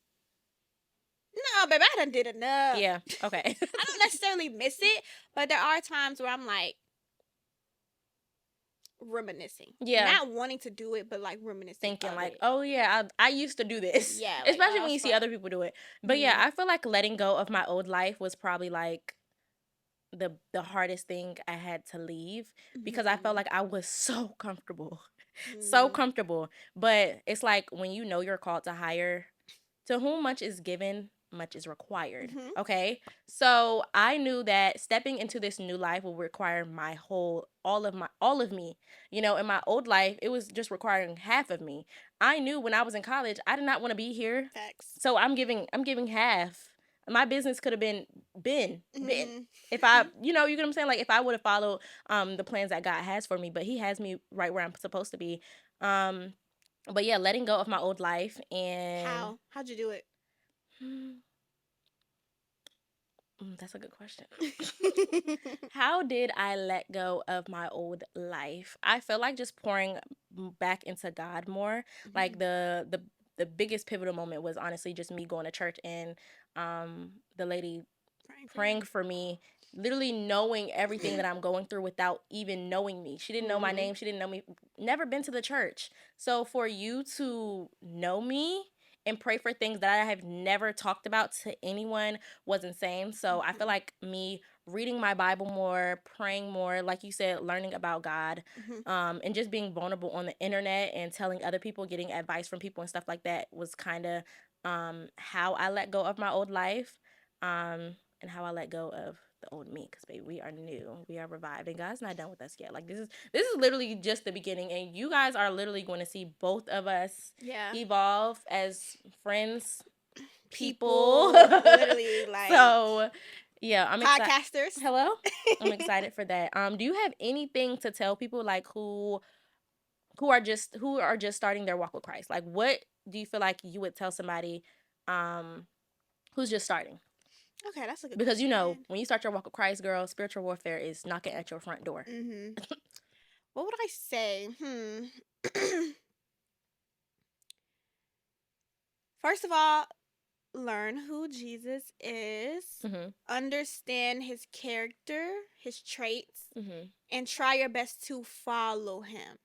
No, baby, I done did enough. Yeah, okay. I don't necessarily miss it, but there are times where I'm like reminiscing. Yeah. Not wanting to do it, but like reminiscing. Thinking like, oh yeah, I used to do this. Yeah. Like, especially when you see other people do it. But yeah, I feel like letting go of my old life was probably like the hardest thing I had to leave because I felt like I was so comfortable. So comfortable. But it's like when you know you're called to higher, to whom much is given, much is required. Okay? So I knew that stepping into this new life will require all of me. You know, in my old life, it was just requiring half of me. I knew when I was in college, I did not want to be here. Facts. So I'm giving half. My business could have been if I, you know what I'm saying? Like if I would have followed the plans that God has for me, but he has me right where I'm supposed to be. But yeah, letting go of my old life. And how'd you do it? That's a good question. How did I let go of my old life? I feel like just pouring back into God more. Like the biggest pivotal moment was honestly just me going to church and the lady praying for me, literally knowing everything that I'm going through without even knowing me. She didn't know my name. She didn't know me. Never been to the church. So for you to know me and pray for things that I have never talked about to anyone was insane. So I feel like me reading my Bible more, praying more, like you said, learning about God, and just being vulnerable on the internet and telling other people, getting advice from people and stuff like that was kind of how I let go of my old life, and how I let go of the old me, because baby, we are new, we are revived, and God's not done with us yet. Like this is literally just the beginning, and you guys are literally going to see both of us evolve as friends, people. Literally, like, so yeah, I'm podcasters. Hello. I'm excited for that. Do you have anything to tell people like who are just starting their walk with Christ? Like, what do you feel like you would tell somebody who's just starting? Okay, that's a good because question. You know, when you start your walk with Christ, girl, spiritual warfare is knocking at your front door. What would I say? First of all, learn who Jesus is, understand his character, his traits, and try your best to follow him.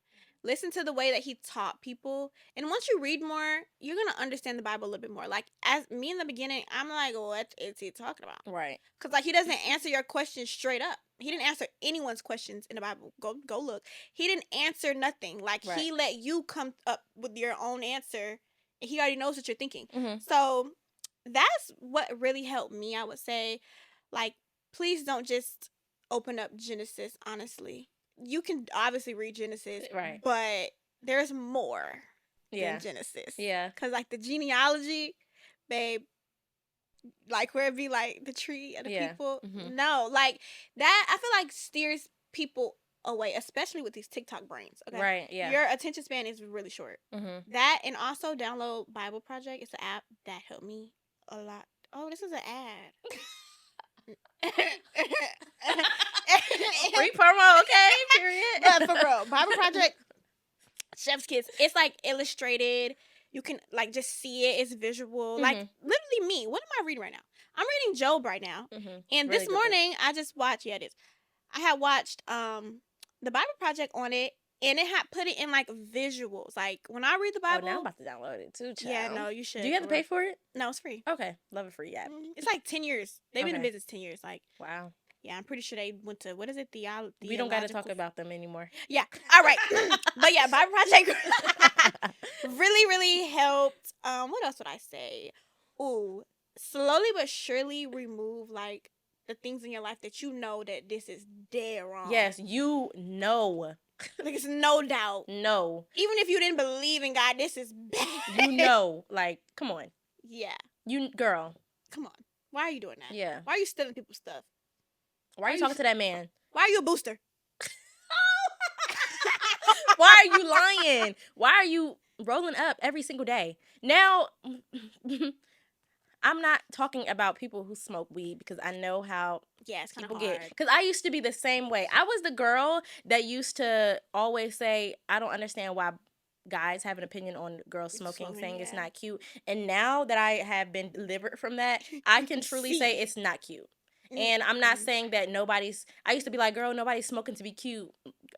Listen to the way that he taught people. And once you read more, you're going to understand the Bible a little bit more. Like, as me in the beginning, I'm like, what is he talking about? Right. Because, like, he doesn't answer your questions straight up. He didn't answer anyone's questions in the Bible. Go look. He didn't answer nothing. Like, he let you come up with your own answer. And he already knows what you're thinking. So that's what really helped me, I would say. Like, please don't just open up Genesis, honestly. You can obviously read Genesis, right? But there's more than Genesis. Yeah. Because, like, the genealogy, babe, like, where it be, like, the tree of the people. No, like, that, I feel like steers people away, especially with these TikTok brains. Okay? Right, yeah. Your attention span is really short. That, and also download Bible Project. It's an app that helped me a lot. Oh, this is an ad. Free promo, okay? Period. But for real, Bible Project, Chef's Kids, it's like illustrated. You can like just see it. It's visual. Like literally me. What am I reading right now? I'm reading Job right now. And really this morning I just watched. Yeah, it is. I had watched the Bible Project on it. And it had put it in like visuals. Like when I read the Bible. Oh, now I'm about to download it too, child. Yeah, no, you should. Do you have to pay for it? No, it's free. Okay, love it free. Yeah, it's like 10 years. They've been in business 10 years. Like, wow. Yeah, I'm pretty sure they went to, what is it? We don't got to talk about them anymore. Yeah, all right. But yeah, Bible Project really, really helped. What else would I say? Ooh, slowly but surely remove like the things in your life that you know that this is dead wrong. Yes, you know. Like, it's no doubt. No. Even if you didn't believe in God, this is bad. You know, like, come on. Yeah. Girl. Come on. Why are you doing that? Yeah. Why are you stealing people's stuff? Why are you talking to that man? Why are you a booster? Why are you lying? Why are you rolling up every single day? Now, I'm not talking about people who smoke weed because I know how it's people hard. get. Because I used to be the same way. I was the girl that used to always say, I don't understand why guys have an opinion on girls smoking, saying it's not cute. And now that I have been delivered from that, I can truly say it's not cute. And I'm not saying that I used to be like, girl, nobody's smoking to be cute.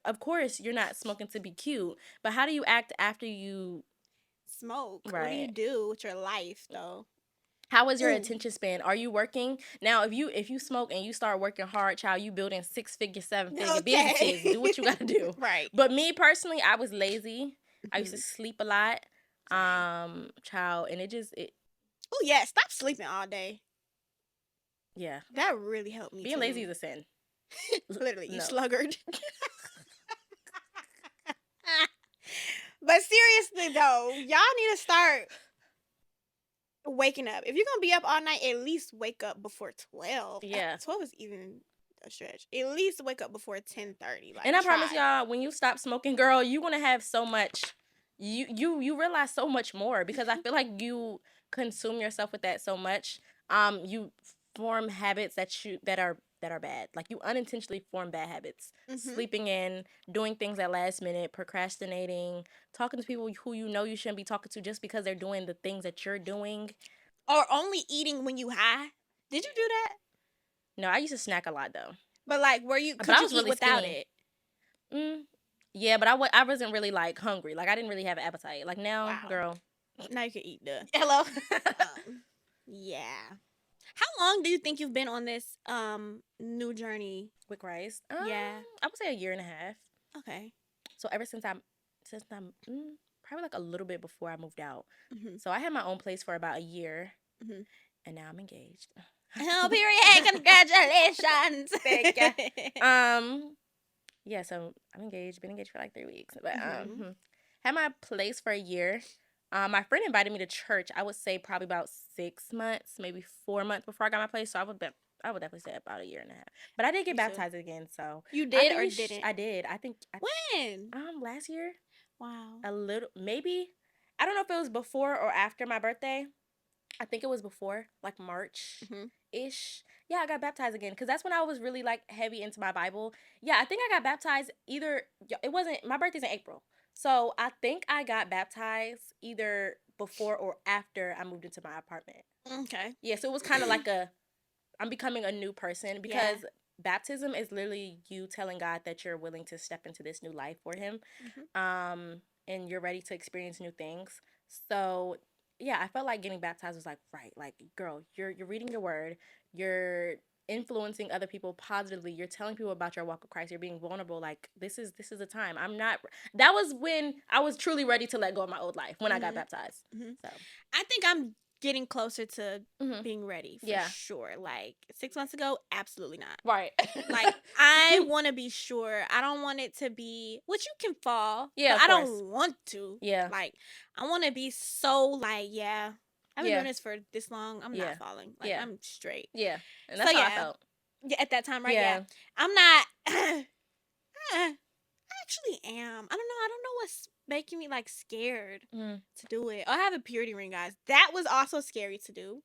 Of course, you're not smoking to be cute. But how do you act after you smoke? Right. What do you do with your life, though? How is your attention span? Are you working? Now, if you smoke and you start working hard, child, you building 6-figure, 7-figure businesses. Do what you got to do. Right. But me, personally, I was lazy. I used to sleep a lot. Child, and Oh, yeah. Stop sleeping all day. Yeah. That really helped me. Being lazy is a sin. Literally, you sluggard. But seriously, though, y'all need to start waking up. If you're going to be up all night, at least wake up before 12. Yeah. 12 is even a stretch. At least wake up before 10:30. Like, and I promise y'all, when you stop smoking, girl, you're going to have so much. You realize so much more because I feel like you consume yourself with that so much. You form habits that are bad. Like, you unintentionally form bad habits. Sleeping in, doing things at last minute, procrastinating, talking to people who you know you shouldn't be talking to just because they're doing the things that you're doing. Or only eating when you high. Did you do that? No, I used to snack a lot though. But like, could you eat really without it? Yeah, but I wasn't really like hungry. Like, I didn't really have an appetite. Like, now, girl. Now you can eat hello. Yeah. How long do you think you've been on this new journey with Christ? Yeah, I would say 1.5 years. Okay. So ever since I'm probably like a little bit before I moved out. So I had my own place for about 1 year, and now I'm engaged. Oh, period! Congratulations. Thank you. Yeah. So I'm engaged. Been engaged for like 3 weeks, but had my place for 1 year. My friend invited me to church. I would say probably about 6 months, maybe 4 months before I got my place. So I would definitely say about 1.5 years. But I did get baptized again. So you did or didn't? I did. I think when? Last year. Wow. A little, maybe. I don't know if it was before or after my birthday. I think it was before, like March-ish. Yeah, I got baptized again because that's when I was really like heavy into my Bible. Yeah, I think I got baptized my birthday's in April. So I think I got baptized either before or after I moved into my apartment. Okay. Yeah, so it was kind of like I'm becoming a new person because baptism is literally you telling God that you're willing to step into this new life for him. And you're ready to experience new things. So yeah, I felt like getting baptized was like, right, like, girl, you're reading your word, you're influencing other people positively, you're telling people about your walk with Christ, you're being vulnerable. Like, this is a time. That was when I was truly ready to let go of my old life, when I got baptized. So I think I'm getting closer to being ready for sure. Like 6 months ago, absolutely not. Right. Like, I want to be sure. I don't want it to be, which you can fall. Yeah, but I don't want to. Yeah. Like, I want to be so like, I've been doing this for this long. I'm not falling. Like, I'm straight. Yeah. And that's how I felt. Yeah, at that time, right? Yeah. I'm not. I actually am. I don't know what's making me like scared to do it. Oh, I have a purity ring, guys. That was also scary to do.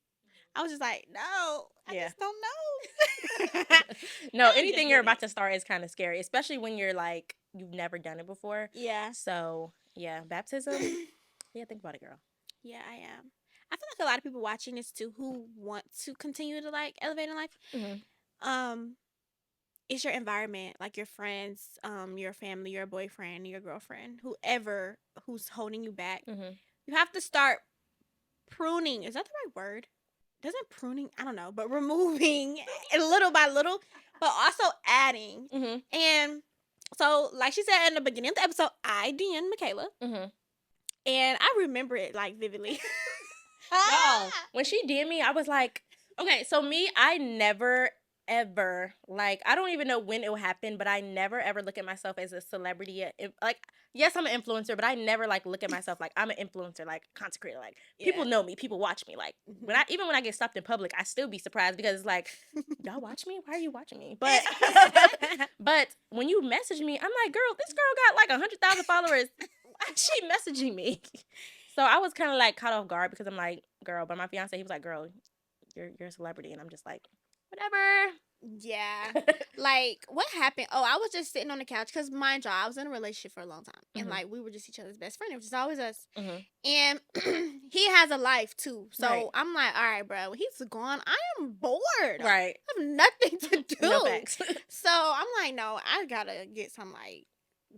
I was just like, no, I just don't know. No, anything you're about to start is kind of scary, especially when you're like, you've never done it before. Yeah. So yeah, baptism. Yeah, think about it, girl. Yeah, I am. I feel like a lot of people watching this too who want to continue to like elevate in life. it's your environment, like your friends, your family, your boyfriend, your girlfriend, whoever who's holding you back. You have to start pruning. Is that the right word? Doesn't pruning, I don't know, but removing little by little, but also adding. And so, like she said in the beginning of the episode, I DM'd Michaela. And I remember it, like, vividly. Y'all, when she DM'd me, I was like, okay, so me, I never, ever, like, I don't even know when it will happen, but I never, ever look at myself as a celebrity. Like, yes, I'm an influencer, but I never, like, look at myself like I'm an influencer, like, content creator. Like, people know me, people watch me. Like, even when I get stopped in public, I still be surprised because it's like, y'all watch me? Why are you watching me? But but when you message me, I'm like, girl, this girl got like 100,000 followers. Why is she messaging me? So I was kind of like caught off guard because I'm like, girl, but my fiance, he was like, girl, you're a celebrity. And I'm just like, whatever. Yeah. Like, what happened? Oh, I was just sitting on the couch because, mind y'all, I was in a relationship for a long time. And, like, we were just each other's best friend, which is always us. And he has a life, too. So I'm like, all right, bro, when he's gone, I am bored. Right. I have nothing to do. No facts. So I'm like, no, I got to get some, like,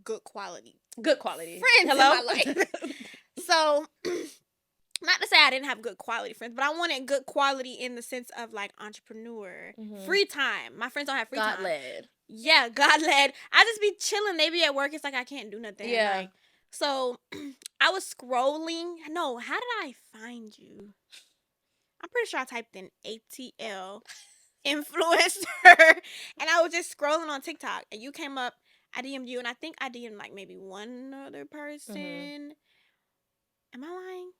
good quality friends in my life. So, not to say I didn't have good quality friends, but I wanted good quality in the sense of, like, entrepreneur, free time. My friends don't have free time. God-led. Yeah, God-led. I just be chilling. They be at work. It's like I can't do nothing. Yeah. Like, so, I was scrolling. No, how did I find you? I'm pretty sure I typed in ATL influencer, and I was just scrolling on TikTok, and you came up. I DM'd you, and I think I DM'd, like, maybe one other person. Am I lying?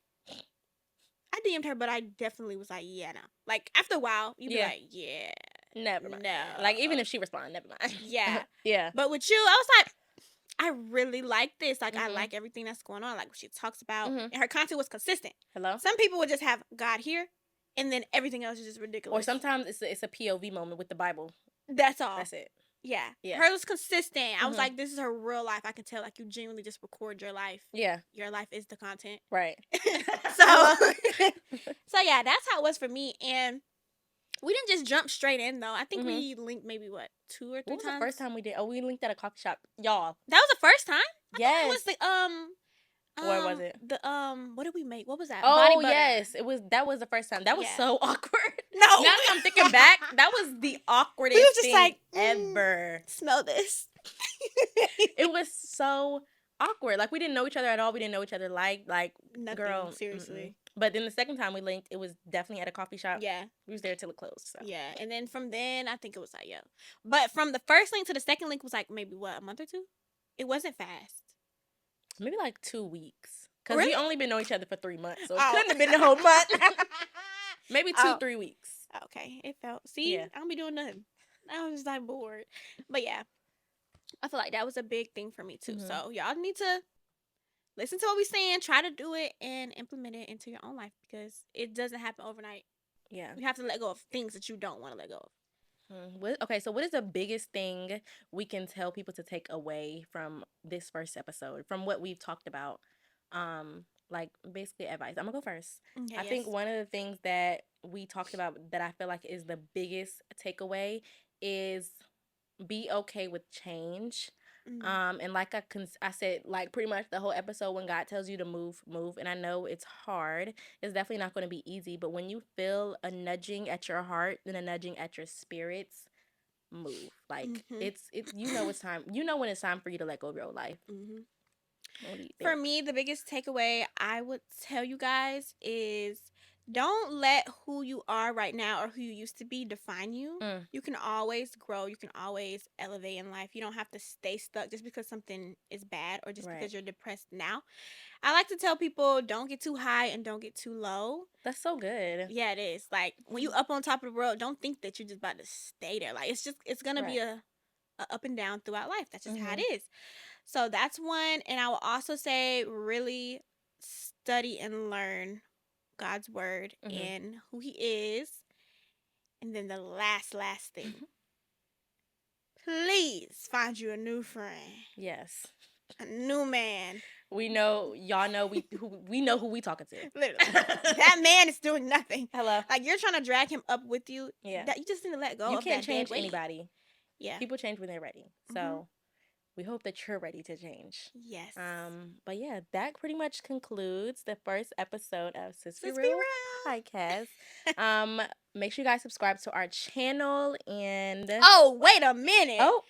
I DM'd her, but I definitely was like, yeah, no. Like, after a while, you'd be like, yeah. Never mind. No. Like, even if she responded, never mind. Yeah. Yeah. But with you, I was like, I really like this. Like, I like everything that's going on. Like, what she talks about. And her content was consistent. Hello? Some people would just have God here, and then everything else is just ridiculous. Or sometimes it's a POV moment with the Bible. That's all. That's it. Yeah. Hers was consistent. I was like, this is her real life. I can tell, like, you genuinely just record your life. Yeah. Your life is the content. Right. So yeah, that's how it was for me. And we didn't just jump straight in, though. I think we linked maybe, 2 or 3 times? What was the first time we did? Oh, we linked at a coffee shop. Y'all. That was the first time? Yes. It was the, Where was it? The, what did we make? What was that? Oh, Body butter. Yes. That was the first time. That was so awkward. No. Now that I'm thinking back, that was the awkwardest thing ever. Smell this. It was so awkward. Like, we didn't know each other at all. We didn't know each other like nothing, girl. Seriously. But then the second time we linked, it was definitely at a coffee shop. Yeah. We was there till it closed. So. Yeah. And then from then, I think it was like, But from the first link to the second link was like maybe, a month or 2? It wasn't fast. Maybe like 2 weeks. Because really? we only been knowing each other for 3 months. So it couldn't have been the whole month. Maybe 2-3 weeks. Okay. It felt. See, I don't be doing nothing. I was just like bored. But yeah. I feel like that was a big thing for me too. So y'all need to listen to what we're saying, try to do it, and implement it into your own life because it doesn't happen overnight. Yeah. You have to let go of things that you don't want to let go of. Okay, so what is the biggest thing we can tell people to take away from this first episode, from what we've talked about? Like, basically advice. I'm going to go first. Okay, I think one of the things that we talked about that I feel like is the biggest takeaway is be okay with change. And like I said, like, pretty much the whole episode, when God tells you to move. And I know it's hard. It's definitely not going to be easy. But when you feel a nudging at your heart and a nudging at your spirits, move. Like, it's it's time. You know when it's time for you to let go of your own life. What do you think? For me, the biggest takeaway I would tell you guys is don't let who you are right now or who you used to be define you. You can always grow. You can always elevate in life. You don't have to stay stuck just because something is bad or just because you're depressed now. I like to tell people, don't get too high and don't get too low. That's so good. Yeah, it is. Like, when you up on top of the world, don't think that you're just about to stay there. Like, it's going to be a up and down throughout life. That's just how it is. So that's one. And I will also say really study and learn God's word and who he is. And then the last thing. Please find you a new friend. Yes. A new man. We know, y'all know we know who we talking to. Literally. That man is doing nothing. Hello. Like, you're trying to drag him up with you. Yeah. That you just need to let go you of can't that change dead weight. anybody. People change when they're ready. So we hope that you're ready to change. Yes. But yeah, that pretty much concludes the first episode of Sister Real Podcast. Make sure you guys subscribe to our channel and oh, wait a minute. Oh,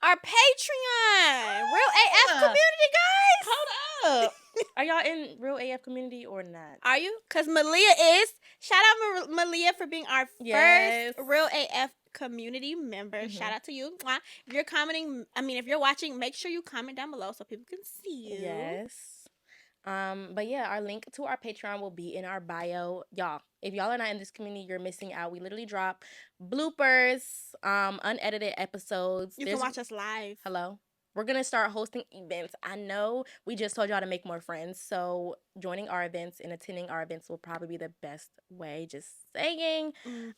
our Patreon, Real AF community, guys. Hold up. Are y'all in Real AF community or not? Are you? Because Malia is. Shout out Malia for being our first Real AF community member. Shout out to you. If you're commenting, if you're watching, make sure you comment down below so people can see you. Yes. But yeah, our link to our Patreon will be in our bio. Y'all, if y'all are not in this community, you're missing out. We literally drop bloopers, unedited episodes. You can watch us live. Hello. We're going to start hosting events. I know we just told y'all to make more friends. So joining our events and attending our events will probably be the best way. Just saying.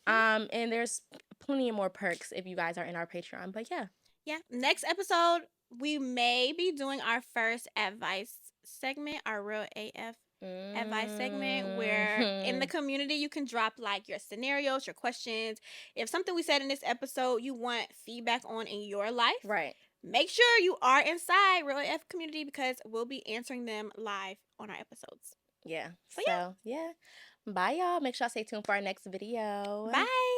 And there's plenty of more perks if you guys are in our Patreon. But yeah. Yeah. Next episode, we may be doing our first advice segment, our Real AF advice segment, where in the community you can drop like your scenarios, your questions. If something we said in this episode you want feedback on in your life, right? Make sure you are inside Real AF community because we'll be answering them live on our episodes. Yeah. So yeah. Bye, y'all. Make sure y'all stay tuned for our next video. Bye.